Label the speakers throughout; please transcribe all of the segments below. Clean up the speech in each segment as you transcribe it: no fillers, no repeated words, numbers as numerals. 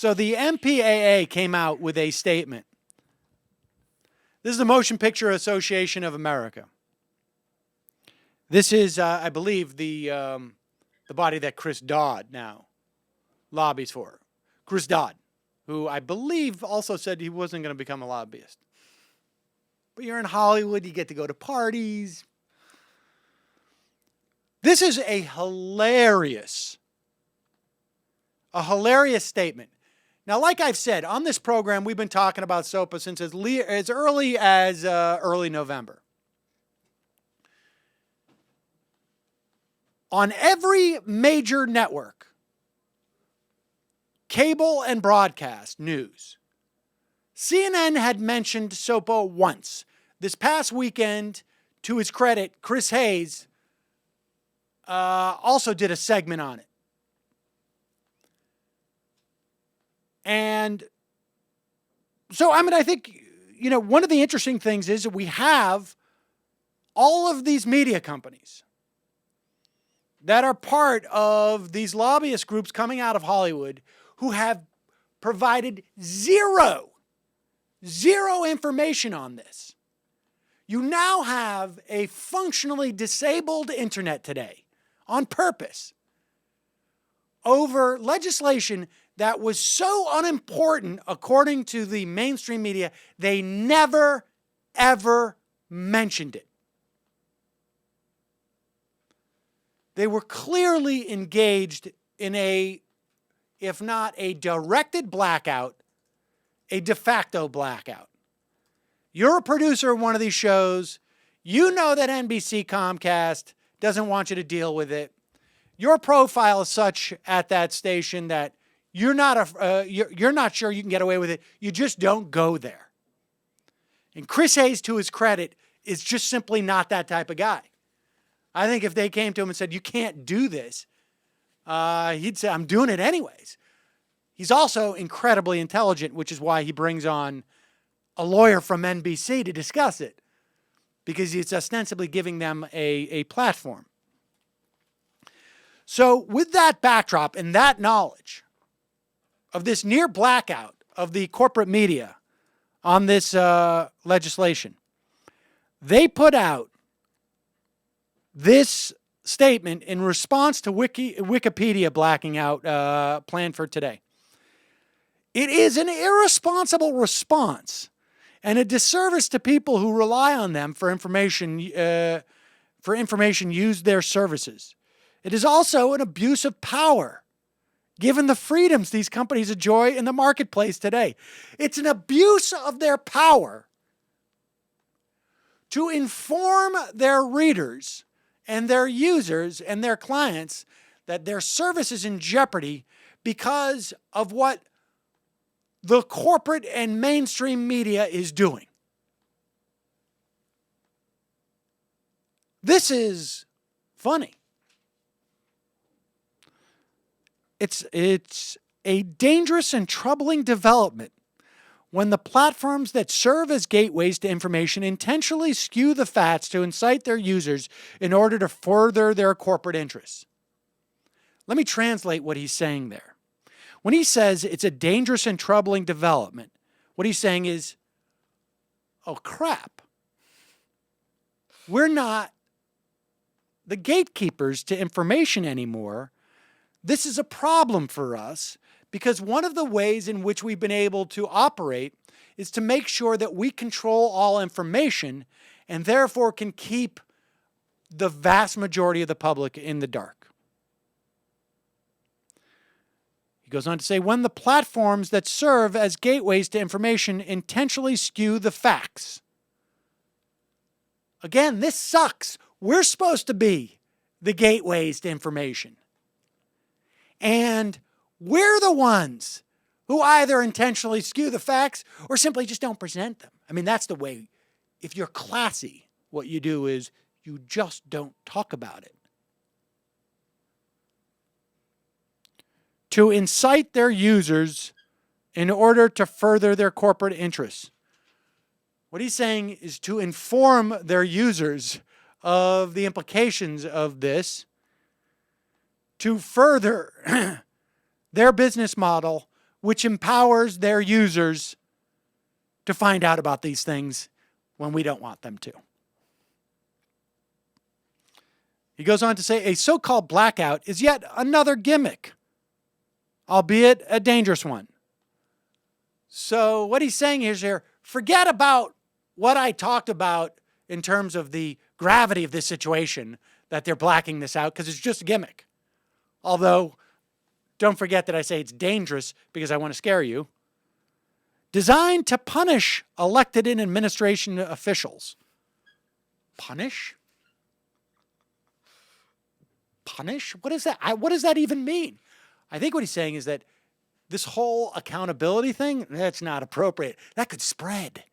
Speaker 1: So the MPAA came out with a statement. This is the Motion Picture Association of America. This is, I believe, the body that Chris Dodd now lobbies for. Chris Dodd, who I believe also said he wasn't going to become a lobbyist. But you're in Hollywood, you get to go to parties. This is a hilarious statement. Now, like I've said, on this program, we've been talking about SOPA since as early as early November. On every major network, cable and broadcast news, CNN had mentioned SOPA once. This past weekend, to his credit, Chris Hayes also did a segment on it. And so, I mean, I think, one of the interesting things is that we have all of these media companies that are part of these lobbyist groups coming out of Hollywood who have provided zero information on this. You now have a functionally disabled internet today on purpose over legislation that was so unimportant, according to the mainstream media, they never, ever mentioned it. They were clearly engaged in a, if not a directed blackout, a de facto blackout. You're a producer of one of these shows. You know that NBC Comcast doesn't want you to deal with it. Your profile is such at that station that you're not sure you can get away with it. You just don't go there. And Chris Hayes, to his credit, is just simply not that type of guy. I think if they came to him and said, you can't do this, he'd say, I'm doing it anyways. He's also incredibly intelligent, which is why he brings on a lawyer from NBC to discuss it, because it's ostensibly giving them a platform. So with that backdrop and that knowledge of this near blackout of the corporate media on this legislation, they put out this statement in response to Wikipedia blacking out planned for today. It is an irresponsible response and a disservice to people who rely on them for information use their services. It is also an abuse of power, given the freedoms these companies enjoy in the marketplace today. It's an abuse of their power to inform their readers and their users and their clients that their service is in jeopardy because of what the corporate and mainstream media is doing. This is funny. It's a dangerous and troubling development when the platforms that serve as gateways to information intentionally skew the facts to incite their users in order to further their corporate interests. Let me translate what he's saying there. When he says it's a dangerous and troubling development, what he's saying is, oh crap, we're not the gatekeepers to information anymore. This is a problem for us because one of the ways in which we've been able to operate is to make sure that we control all information and therefore can keep the vast majority of the public in the dark. He goes on to say, when the platforms that serve as gateways to information intentionally skew the facts. Again, this sucks. We're supposed to be the gateways to information. And we're the ones who either intentionally skew the facts or simply just don't present them. I mean, that's the way. If you're classy, what you do is you just don't talk about it. To incite their users in order to further their corporate interests. What he's saying is to inform their users of the implications of this, to further their business model which empowers their users to find out about these things when we don't want them to. He goes on to say, a so-called blackout is yet another gimmick, albeit a dangerous one. So what he's saying is here, forget about what I talked about in terms of the gravity of this situation, that they're blacking this out, because it's just a gimmick. Although, don't forget that I say it's dangerous because I want to scare you. Designed to punish elected and administration officials. Punish? Punish? What is that? What does that even mean? I think what he's saying is that this whole accountability thing, that's not appropriate. That could spread.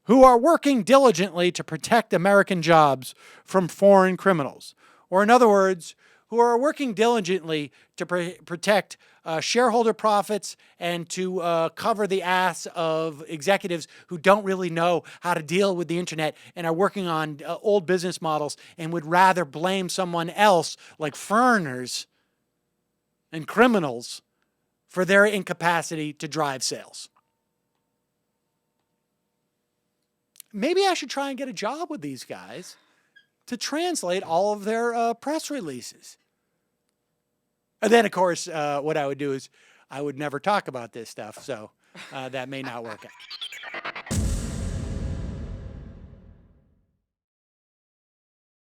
Speaker 1: Who are working diligently to protect American jobs from foreign criminals. Or in other words, who are working diligently to protect shareholder profits and to cover the ass of executives who don't really know how to deal with the internet and are working on old business models and would rather blame someone else, like foreigners and criminals, for their incapacity to drive sales. Maybe I should try and get a job with these guys to translate all of their press releases. And then, of course, what I would do is I would never talk about this stuff, so that may not work out.